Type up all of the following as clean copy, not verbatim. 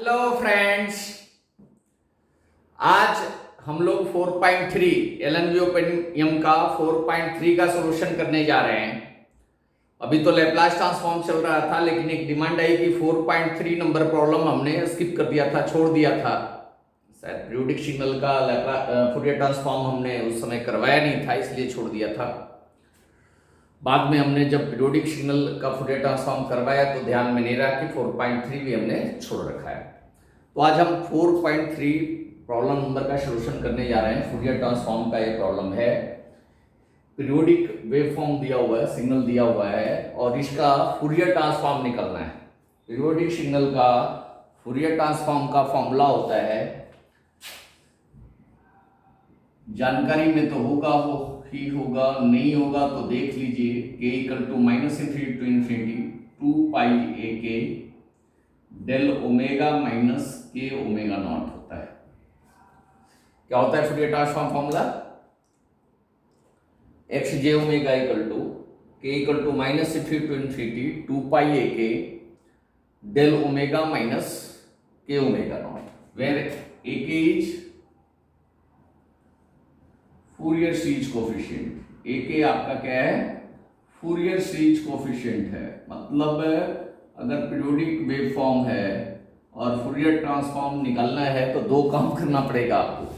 Hello friends. आज हम लोग 4.3 एलएनवियोपेनियम का 4.3 का सॉल्यूशन करने जा रहे हैं। अभी तो लैप्लास ट्रांसफॉर्म चल रहा था, लेकिन एक डिमांड आई कि 4.3 नंबर प्रॉब्लम हमने स्किप कर दिया था, छोड़ दिया था। शायद पीरियोडिक सिग्नल का फूरियर ट्रांसफॉर्म हमने उस समय करवाया नहीं था, इसलिए छोड़ दिया था। बाद में हमने जब पीरियोडिक सिग्नल का फूरियर ट्रांसफॉर्म करवाया तो ध्यान में नहीं रहा कि 4.3 भी हमने छोड़ रखा है। तो आज हम 4.3 प्रॉब्लम नंबर का सॉल्यूशन करने जा रहे हैं। फूरियर ट्रांसफॉर्म का ये प्रॉब्लम है। पीरियोडिक वेवफॉर्म दिया हुआ है, सिग्नल दिया हुआ है और इसका फूरियर ट्रांसफॉर्म निकलना है। पीरियोडिक सिग्नल का फूरियर ट्रांसफॉर्म का फॉर्मूला होता है, जानकारी में तो होगा ही होगा, नहीं होगा तो देख लीजिए। k equal to -∞ to infinity 2 pi a k del omega minus k omega naught होता है। क्या होता है Fourier transform formula? X j omega equal to k equal to -∞ to infinity 2 pi a k del omega minus k omega naught, where a k is Fourier series coefficient. A k आपका क्या है? Fourier series coefficient है। मतलब अगर periodic waveform है और Fourier transform निकालना है तो दो काम करना पड़ेगा आपको।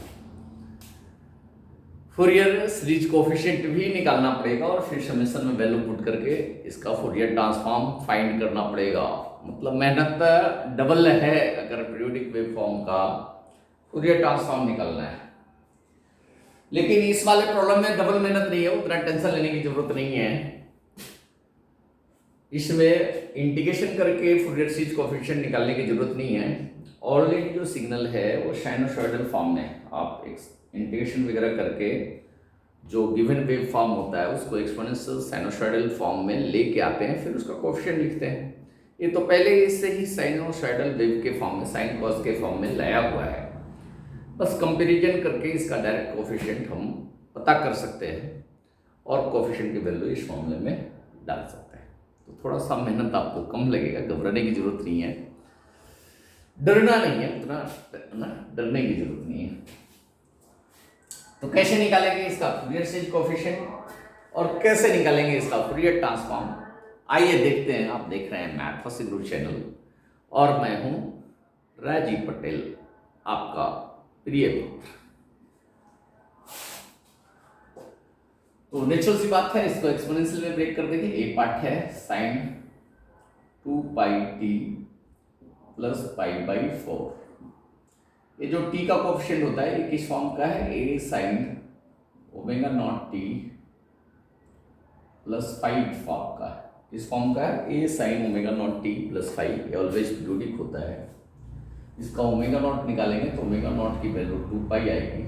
फूरियर सीरीज कोफिशिएंट भी निकालना पड़ेगा और फिर समेशन में वैल्यू पुट करके इसका फूरियर ट्रांसफॉर्म फाइंड करना पड़ेगा। मतलब मेहनत डबल है अगर पीरियोडिक वेवफॉर्म का फूरियर ट्रांसफॉर्म निकालना है। लेकिन इस वाले प्रॉब्लम में डबल मेहनत नहीं है, उतना टेंशन लेने की जरूरत नहीं है। इसमें इंटीग्रेशन करके फूरियर सीरीज कोएफिशिएंट निकालने की जरूरत नहीं है। ऑलरेडी जो सिग्नल है वो साइनोसॉइडल फॉर्म में, आप इंटीग्रेशन वगैरह करके जो गिवन वेव फॉर्म होता है उसको एक्सपोनेंशियल साइनोसॉइडल फॉर्म में लेके आते हैं, फिर उसका कोएफिशिएंट लिखते हैं। ये तो पहले इससे ही साइनोसॉइडल वेव के फॉर्म में, साइन कॉस के फॉर्म में लाया हुआ है। बस कंपैरिजन करके इसका डायरेक्ट कोएफिशिएंट हम पता कर सकते हैं और कोएफिशिएंट की वैल्यू इस फॉर्मूले में डाल सकते हैं। तो थोड़ा सा मेहनत आपको कम लगेगा, घबराने की जरूरत नहीं है, डरना नहीं है, उतना ना डरने की जरूरत नहीं है। तो कैसे निकालेंगे इसका फूरियर सीरीज कोएफिशिएंट और कैसे निकालेंगे इसका फूरियर ट्रांसफॉर्म, आइए देखते हैं। आप देख रहे हैं मैथ फर्स्ट ग्रुप चैनल और मैं हूं राजीव पटेल, आपका प्रिय मित्र। तो नेचुरल सी बात है, इसको एक्सपोनेंशियल में ब्रेक कर देंगे। एक पार्ट है sine 2 pi t plus pi by 4। ये जो टी का कोएफिशिएंट होता है ये किस फॉर्म का है? A sine omega naught T plus 5 form का है। इस फॉर्म का है A sine omega naught T plus 5। ये ऑलवेज पीरियोडिक होता है। इसका ओमेगा नॉट निकालेंगे तो ओमेगा नॉट की वैल्यू 2 पाई आएगी।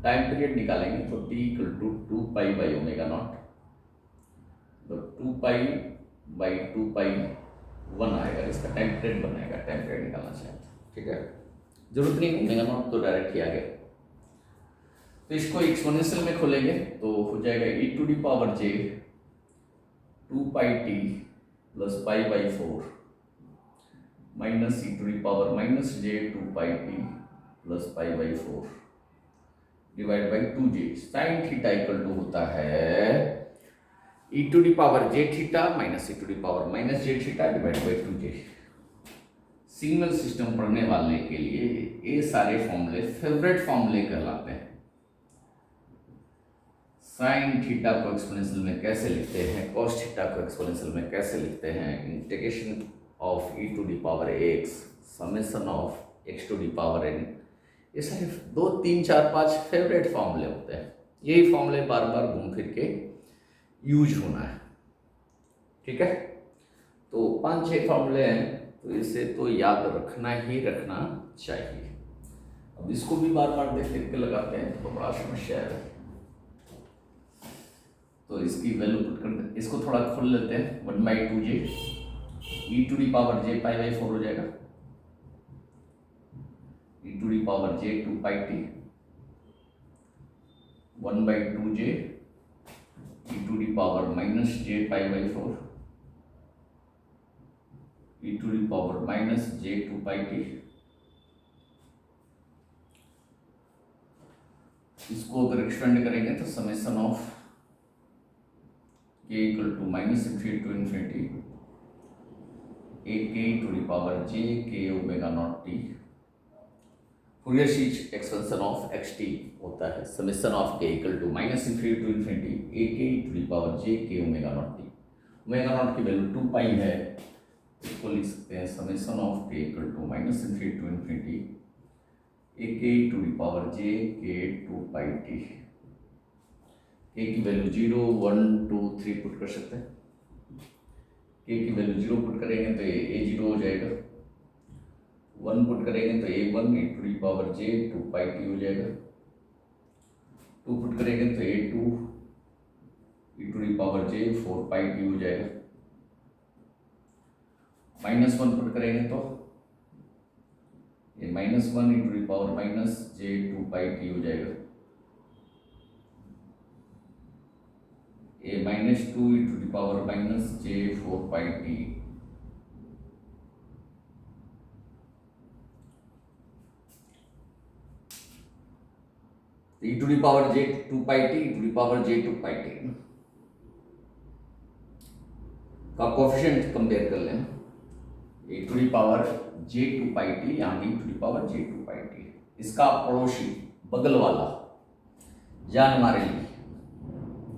टाइम पीरियड निकालेंगे तो t equal to 2 pi by omega naught, तो 2 पाई बाई 2 पाई 1 आएगा। इसका टाइम पीरियड बनाएगा, टाइम पीरियड निकालना चाहिए। ठीक है, जरूरत नहीं ओमेगा नॉट तो डायरेक्ट ही आ गया। तो इसको एक्सपोनेंशियल में खोलेंगे तो हो जाएगा e to the power j 2 pi t plus pi by 4 minus e to the power minus j 2 pi t plus pi by 4 divide by 2j। Sine theta equal to होता है e to the power j theta minus e to the power minus j theta divide by 2j। Signal system पढ़ने वाले के लिए ये सारे फॉर्मूले favourite फॉर्मूले कहलाते हैं। साइन थीटा को एक्सपोनेंशियल में कैसे लिखते हैं, कॉस थीटा को एक्सपोनेंशियल में कैसे लिखते हैं, integration of e to the power x summation of x to the power n, ये सारे 2 3 4 5 फेवरेट फॉर्मूले होते हैं। यही फॉर्मूले बार बार घूम फिर के यूज होना है। ठीक है, तो 5-6 फॉर्मूले हैं तो इसे तो याद रखना ही रखना चाहिए। अब इसको भी बार बार देख देख के लगाते हैं तो बड़ा समस्या है। तो इसकी वैल्यू पुट करते, इसको थोड़ा खोल लेते हैं। 1/2j e to the power j pi by 4 हो जाएगा, e to the power j 2 pi t 1/2j e to the power minus j pi by 4 e to the power minus j 2 pi t इसको अगर extend करेंगे तो summation of K equal to minus infinity to infinity A K to the power J K omega naught T Fourier series expansion of X T होता है summation of K equal to minus infinity to infinity A K to the power J K omega naught T. Omega naught की value 2 pi है, इसको लिख सकते हैं summation of K equal to minus infinity to infinity A K to the power J के 2 pi t. के की value 0 1 2 3 put कर सकते हैं। के की वैल्यू 0 पुट करेंगे तो ए 0 हो जाएगा, 1 पुट करेंगे तो A 1 to the power J 2 pi T हो जाएगा, 2 पुट करेंगे तो A 2 to the power J 4 pi T हो जाएगा, माइनस 1 पुट करेंगे तो ये minus 1 to the power minus J 2 pi T हो जाएगा, A minus 2 to the power minus J 4 pi T. e to the power J 2 pi T to the power J 2 pi t का coefficient compare कर लें। e to the power J 2 pi t यहाँ e to the power J 2 pi t, इसका पड़ोसी बगल वाला जान मारे लिए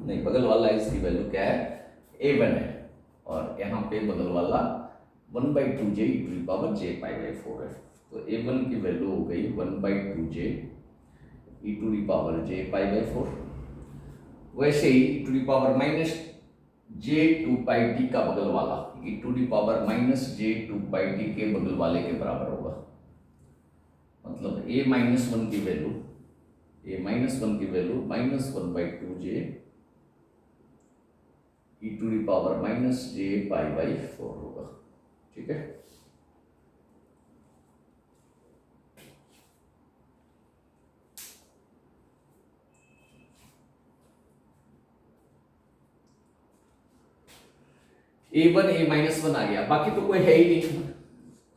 नहीं, बगल वाला इसकी वैल्यू क्या है a1 है, और यहाँ पे बगल वाला 1/2 j e to the power J pi by 4 है। तो a1 की वैल्यू हो गई 1/2 j e to the power J pi by 4। वैसे ही e to the power minus J 2 pi t का बगल वाला e to the power minus J 2 pi t के बगल वाले के बराबर होगा। मतलब a माइनस 1 की value minus 1/2 j e to the power minus J pi by 4 होगा। ठीक है, a1 a माइनस 1 आ गया, बाकी तो कोई है ही नहीं,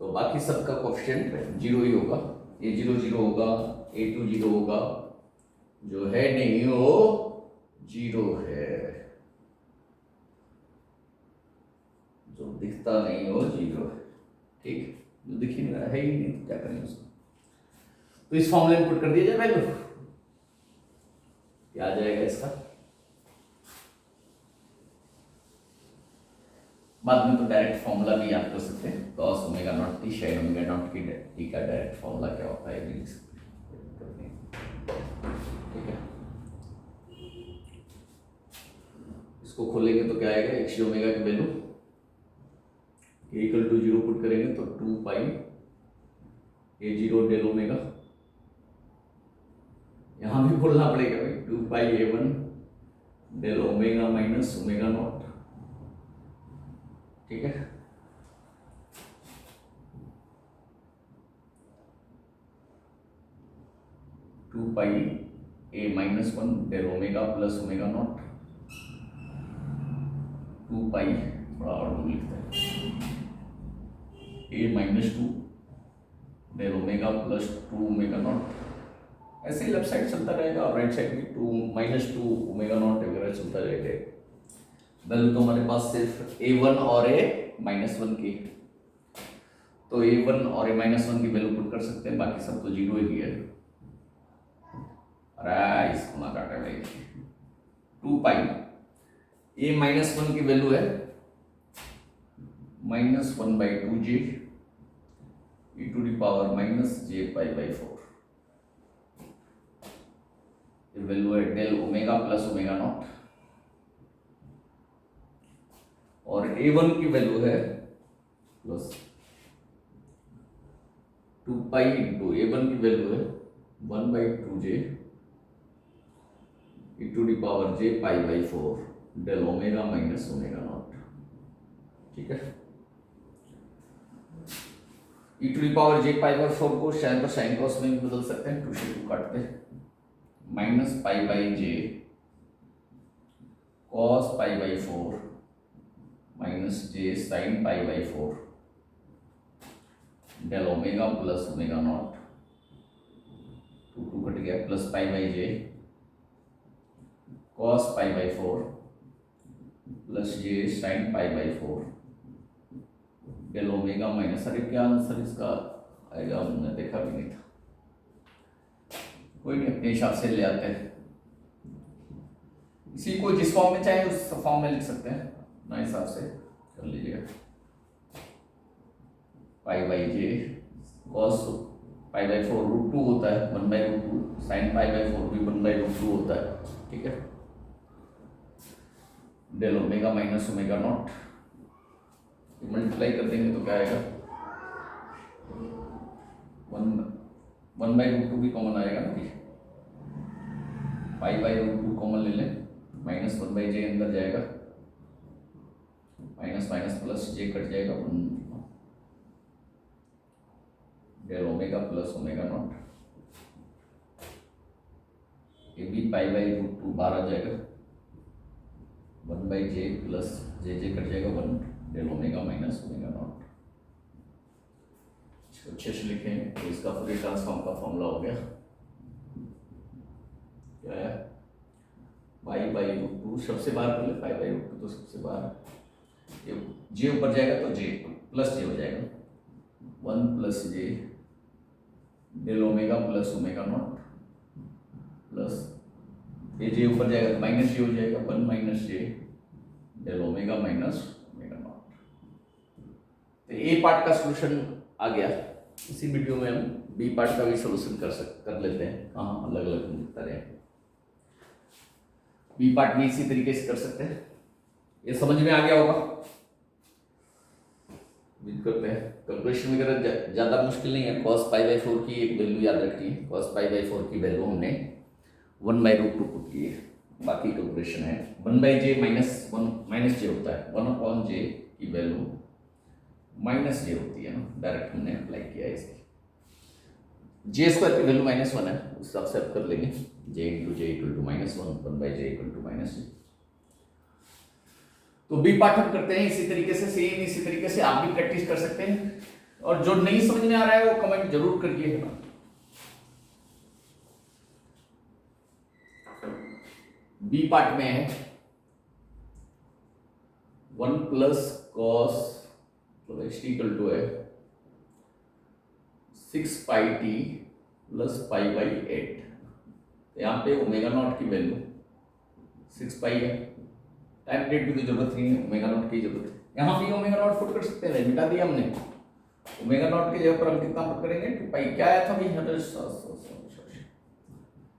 तो बाकी सबका कोफिशिएंट 0 ही होगा, a0 0 होगा, a2 0 होगा, जो है नहीं वो 0 है, जो दिखता नहीं वो 0 है। ठीक, जो दिख ही नहीं रहा है ही नहीं तो क्या करेंगे उसको, तो इस फॉर्मूले में पुट कर दिया जाए वैल्यू, क्या आ जाएगा इसका। बाद में तो डायरेक्ट फॉर्मूला भी याद कर सकते हैं, cos omega naught T sin omega naught की टी का डायरेक्ट फॉर्मूला क्या होता है भी लिख सकते हैं। ठीक है, इसको खोलेंगे तो क्या आएगा, एक्स ओमेगा की वैल्यू इक्वल टू 0 पुट करेंगे तो 2 पाई a0 डेल ओमेगा, यहां भी बोलना पड़ेगा भाई 2 pi a1 del omega minus omega naught. ठीक है, two pi A minus 1 del omega plus omega naught, 2 pi थोड़ा और लिखते हैं A minus 2 del omega plus 2 omega naught, ऐसे ही लेफ्ट साइड चलता रहेगा और राइट साइड भी 2 माइनस 2 ओमेगा नॉट वगैरह चलता रहेगा। वैल्यू तो हमारे पास सिर्फ a1 और a माइनस 1 की, तो a1 और a माइनस 1 की वैल्यू पुट कर सकते हैं, बाकी सब तो 0 ही है। अरे इसको ना काटे भाई, 2 पाई a माइनस 1 की वैल्यू है minus 1/2 j e to the power minus J pi by 4, ये वैल्यू है del omega plus omega naught, और a1 की वैल्यू है प्लस 2 पाई इंटू a1 की वैल्यू है 1/2 j e to the power J pi by 4 del omega minus omega naught. ठीक है, e to the power J pi by 4 को sign पर sine cos में भी बदल सकते हैं, 2 से 2 काटते हैं, minus pi by J cos pi by 4 minus J sine pi by 4 del omega plus omega naught, 2 2 cut गया, plus pi by J cos pi by 4 plus J sine pi by 4 del omega minus, अरे क्या answer इसका आएगा, हमने देखा भी नहीं था, कोई नहीं अपने हिसाब से ले आते हैं। इसी को जिस फॉर्म में चाहे उस फॉर्म में लिख सकते हैं, अपना हिसाब से कर लीजिएगा। Pi by J cos pi by 4 root 2 होता है, 1 by root 2, sine pi by 4 भी 1 बाई रूट 2 होता है, ठीक है। Del omega minus omega naught multiply कर देंगे तो क्या आएगा, 1 बाई रूट 2 भी कॉमन आएगा ना, पाई बाई रूट 2 कॉमन ले लें, माइनस 1 बाई जे अंदर जाएगा, minus minus plus j cut जाएगा, 1 del omega plus omega naught, ये भी पाई बाई रूट 2 बाहर आ जाएगा, 1 by j plus j j cut जाएगा, 1 del omega minus omega naught. इसको अच्छे से लिखें तो इसका फूरियर ट्रांसफॉर्म का फॉर्मूला हो गया, क्या है, पाई बाई रूट 2 सबसे बाहर कर ले, पाई बाई रूट 2 तो सबसे बाहर, ये जे ऊपर जाएगा तो जे प्लस जे हो जाएगा, 1 plus j del omega plus omega naught plus ये जे ऊपर जाएगा तो माइनस जे हो जाएगा, 1 माइनस जे del omega minus omega naught. तो ए पार्ट का सॉल्यूशन आ गया। इसी वीडियो में हम बी पार्ट का भी सॉल्यूशन कर लेते हैं, हाँ अलग अलग तरह। बी पार्ट भी इसी तरीके से कर सकते हैं, ये समझ में आ गया होगा। करते हैं कैलकुलेशन वगैरह ज़्यादा मुश्किल नहीं है। कॉस पाई बाई 4 की एक वैल्यू याद रखिए, कॉस पाई बाई 4 की वैल्यू हमने 1 बाई रूट 2 पुट की है, बाकी कैलकुलेशन है 1 बाई जे माइनस 1 माइनस जे होता है, 1 अपॉन जे की वैल्यू माइनस जे होती है ना, डायरेक्ट हमने अप्लाई किया है इसकी। जे स्क्वायर की वैल्यू -1 है, उस हिसाब से आप कर लेंगे, J into J equal to -1, 1 by J equal to -J. तो बी पार्ट हम करते हैं इसी तरीके से, सेम इसी तरीके से आप भी प्रैक्टिस कर सकते हैं। और जो नहीं समझ में आ रहा है वो कमेंट जरूर करिएगा। बी पार्ट में है 1 प्लस कॉस तो एच टी इक्वल टू है 6 पाई टी प्लस पाई बाई 8। यहाँ पे ओमेगा नॉट की वैल्यू 6 पाई है, टाइम पीरियड की तो जरूरत नहीं है, ओमेगा नॉट की जरूरत है। यहाँ भी ओमेगा नॉट पुट कर सकते हैं, मिटा दिया हमने। ओमेगा नॉट की जगह पर हम कितना पुट करेंगे, 2 पाई। क्या आया था भाई, 100।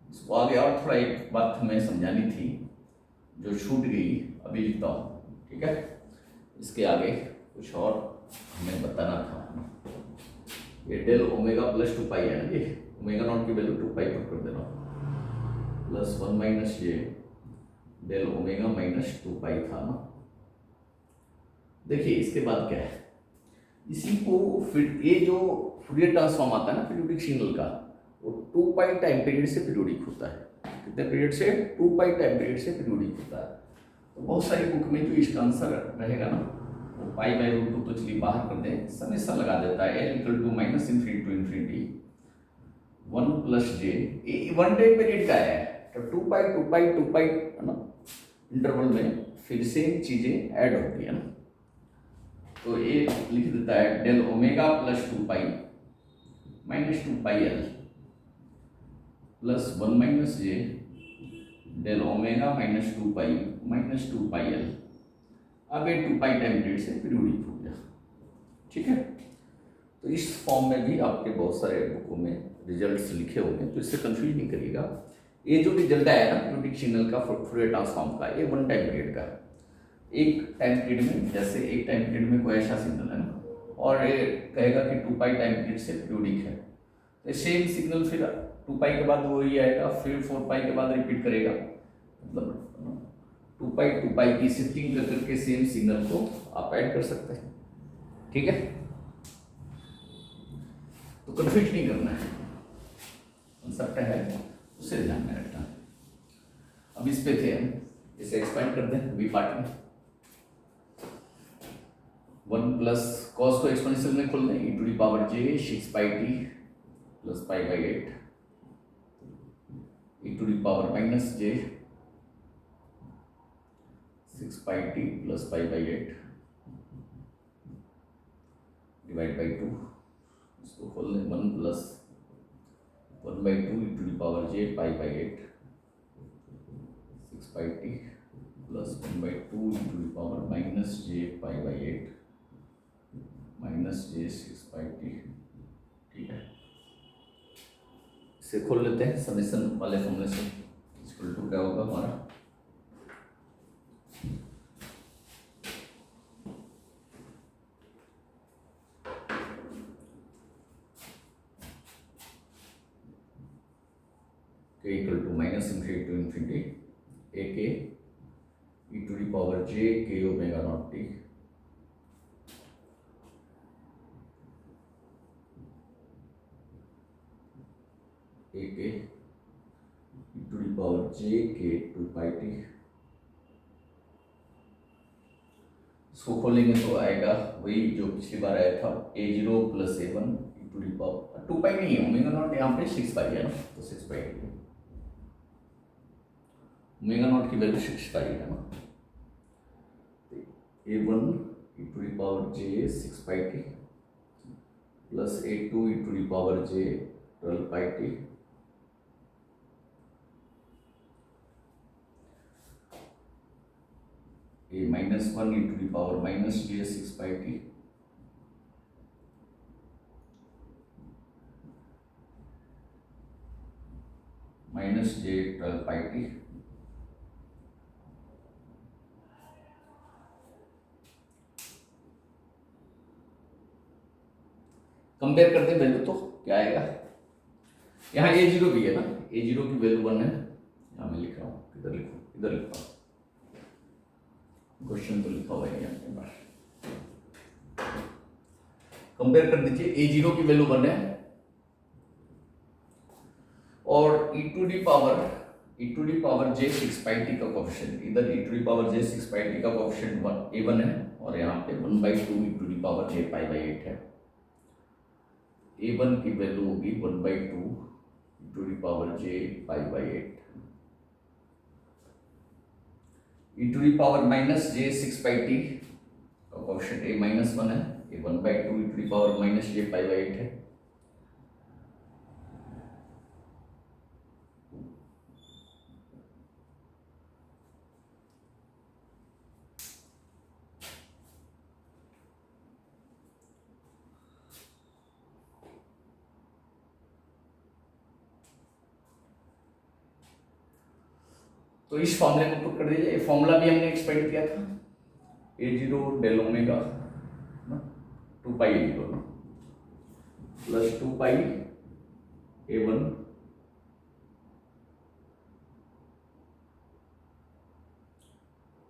इसको आगे और थोड़ा एक बात हमें समझानी थी जो छूट गई, अभी लिखता हूँ, ठीक है। इसके आगे कुछ और हमें बताना था। ये डेल ओमेगा प्लस 2 पाई है ना, ये ओमेगा नॉट की वैल्यू 2 पाई पुट कर देना, प्लस 1 माइनस जे डेल ओमेगा माइनस 2 पाई था ना। देखिए इसके बाद क्या है, इसी को फिर ये जो फूरियर ट्रांसफॉर्म आता है ना पीरियोडिक सिग्नल का, वो 2 पाई टाइम पीरियड से पीरियोडिक होता है। कितने पीरियड से, 2 पाई टाइम पीरियड से पीरियोडिक होता है। तो बहुत सारी बुक में जो इसका आंसर रहेगा ना, वो पाई बाई रूट 2 तो चलिए बाहर कर दें, समेशन लगा देता है, l equal to minus infinity to infinity 1 plus j, 1 time period का है, तो 2 पाई है ना, इंटरवल में फिर से चीजें ऐड होती है ना। तो ये लिख देता है del omega plus 2 pi minus 2 pi L plus 1 minus जे del omega minus 2 pi minus 2 pi L. अब ये 2 पाई टाइम पीरियड से पीरियोडिक हो गया, ठीक है। तो इस फॉर्म में भी आपके बहुत सारे बुकों में रिजल्ट्स लिखे होंगे, तो इससे कंफ्यूज नहीं करिएगा। ये जो रिजल्ट आया ना पीरियोडिक सिग्नल का फूरियर ट्रांसफॉर्म का, ये 1 टाइम पीरियड का। एक टाइम पीरियड में, जैसे एक टाइम पीरियड में कोई ऐसा सिग्नल है ना, और ये कहेगा कि 2 पाई टाइम पीरियड से पीरियोडिक है, तो सेम सिग्नल फिर 2 पाई के बाद वही आएगा, फिर 4 पाई के बाद रिपीट करेगा। मतलब 2 पाई की शिफ्टिंग कर करके सेम सिग्नल को आप ऐड कर सकते हैं, ठीक है। तो कंफ्यूज नहीं करना है, कंसेप्ट है उसे ध्यान में रखना। अब इस पे थे हम, इसे एक्सपेंड कर दें बी पार्ट में। 1 प्लस कॉस को एक्सपोनेंशियल में खोल दें, e to the power j 6 pi t plus pi by 8 e to the power minus j 6πt plus pi by 8 divide by 2, इसको खोल लें, 1 plus 1/2 into the power j pi by 8 6πt plus 1/2 into the power minus j pi by 8 minus j 6πt। ठीक है, इसे खोल लेते हैं summation वाले फॉर्मूले से। इक्वल टू क्या होगा हमारा, k equal to minus infinity to infinity a k e to the power j k omega naught t a k e to the power j k 2 pi t। इसको खोलेंगे तो आएगा वही जो पिछली बार आया था, a0 plus a1 e to the power 2 pi नहीं है, ओमेगा नॉट यहाँ पे 6 पाई है ना, तो 6 पाई है, ओमेगा नॉट की वैल्यू 6 पाई है ना, a1 e to the power j 6 pi t plus a2 e to the power j 12 pi t a minus 1 e to the power minus j 6 pi t minus j 12 pi t। Compare करते हैं value तो क्या आएगा, यहाँ a0 भी है ना, a0 की वैल्यू 1 है, यहाँ मैं लिख रहा हूँ, इधर लिखो, इधर लिखता हूँ, क्वेश्चन तो लिखा हुआ है यहाँ पे बाहर। कंपेयर कर दीजिए, a0 की वैल्यू 1 है और e to the power j 6 pi t का कोएफिशिएंट, इधर e to the power j 6 pi t का कोएफिशिएंट a1 है और यहाँ पे 1/2 e to the power j pi by 8 है। a1 की वैल्यू होगी 1/2 e to the power j pi by 8, e to the power minus j 6 pi t का coefficient a minus 1 है, ये 1/2 e to the power minus j pi by 8 है। तो इस फॉर्मूले को पुट कर दीजिए, ये फॉर्मूला भी हमने एक्सपेंड किया था, a0 del omega 2 pi a0 plus 2 pi a1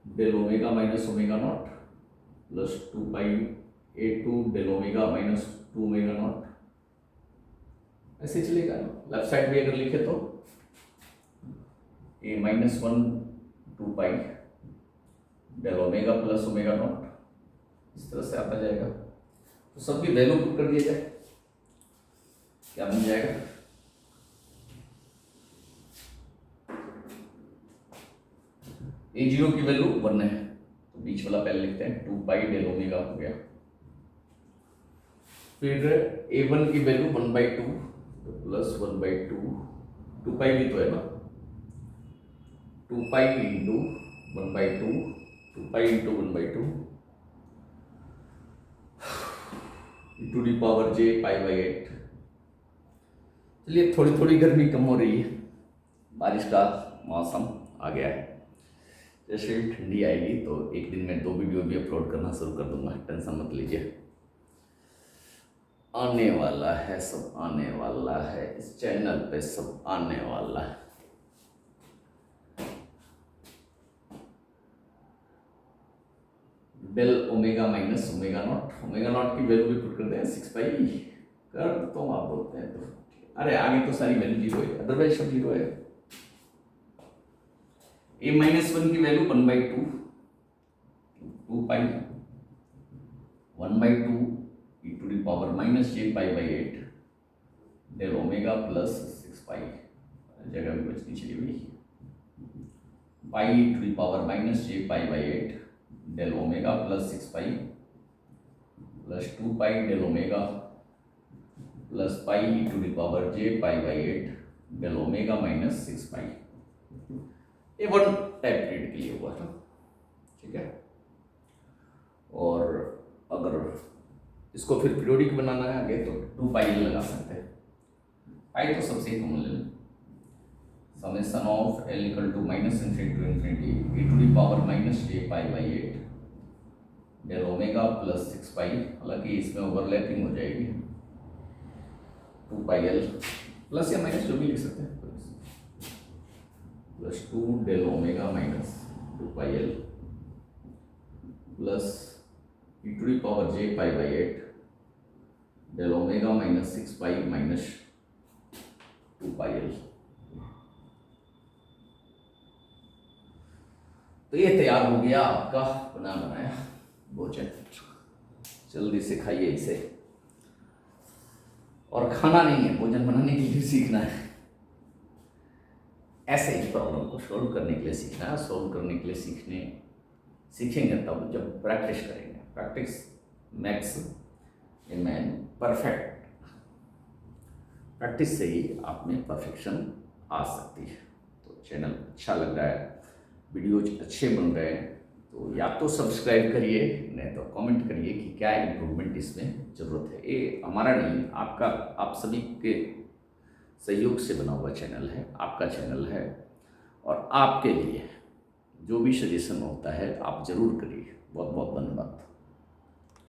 del omega minus omega naught plus 2 pi a2 del omega minus 2 omega naught, ऐसे चलेगा ना। लेफ्ट साइड भी अगर लिखे तो a minus 1 2 pi del omega plus omega naught, इस तरह से आता जाएगा। तो सबकी वैल्यू पुट कर दिया जाए, क्या बन जाएगा, a0 की वैल्यू 1 है तो बीच वाला पहले लिखते हैं, 2 पाई डेल ओमेगा हो गया, फिर a1 की वैल्यू 1/2 तो प्लस 1/2, 2 पाई भी तो है ना, 2 pi into 1/2, 2 pi into 1/2 to the power j pi by 8। चलिए थोड़ी थोड़ी गर्मी कम हो रही है, बारिश का मौसम आ गया है, जैसे ही ठंडी आएगी तो एक दिन में 2 वीडियो भी अपलोड करना शुरू कर दूंगा, टेंशन मत लीजिए, आने वाला है, सब आने वाला है, इस चैनल पे सब आने वाला है। Del omega minus omega naught की वैल्यू भी पुट करते हैं, 6 पाई कर तो आप बोलते हैं तो, अरे आगे तो सारी वैल्यू जीरो है, अदरवाइज सब जीरो है। a माइनस 1 की value 1/2 2 pi 1/2 e to the power minus j pi by 8 del omega plus 6 pi, जगह भी बचनी चाहिए भाई, pi to the power minus J pi by 8 del omega plus 6 pi plus 2 pi del omega plus pi to the power J pi by 8 del omega minus 6 पाई। ये one time period के लिए हुआ था, ठीक है। और अगर इसको फिर पीरियोडिक बनाना है आगे तो 2 पाई लगा सकते हैं। पाई तो सबसे ही कॉमन ले लें, summation of l equal to minus infinity to infinity e to the power minus J pi by 8 del omega plus 6 pi, हालांकि इसमें ओवरलैपिंग हो जाएगी, 2 पाई एल प्लस या माइनस जो भी लिख सकते हैं, plus 2 del omega minus 2 pi L plus e to the power J pi by 8 del omega minus 6 pi minus 2 pi l. तो ये तैयार हो गया आपका बना बनाया भोजन। जल्दी से खाइए इसे। और खाना नहीं है, भोजन बनाने के लिए सीखना है। ऐसे ही प्रॉब्लम को सॉल्व करने के लिए सीखना है। सॉल्व करने के लिए सीखेंगे तब जब प्रैक्टिस करेंगे। Practice makes a man perfect. Practice से ही आप में परफेक्शन आ सकती है। तो चैनल अच्छा लग रहा है, वीडियोज अच्छे बन रहे हैं तो या तो सब्सक्राइब करिए, नहीं तो कमेंट करिए कि क्या इम्प्रूवमेंट इसमें ज़रूरत है। ये हमारा नहीं, आपका, आप सभी के सहयोग से बना हुआ चैनल है, आपका चैनल है और आपके लिए जो भी सजेशन होता है आप ज़रूर करिए। बहुत बहुत धन्यवाद।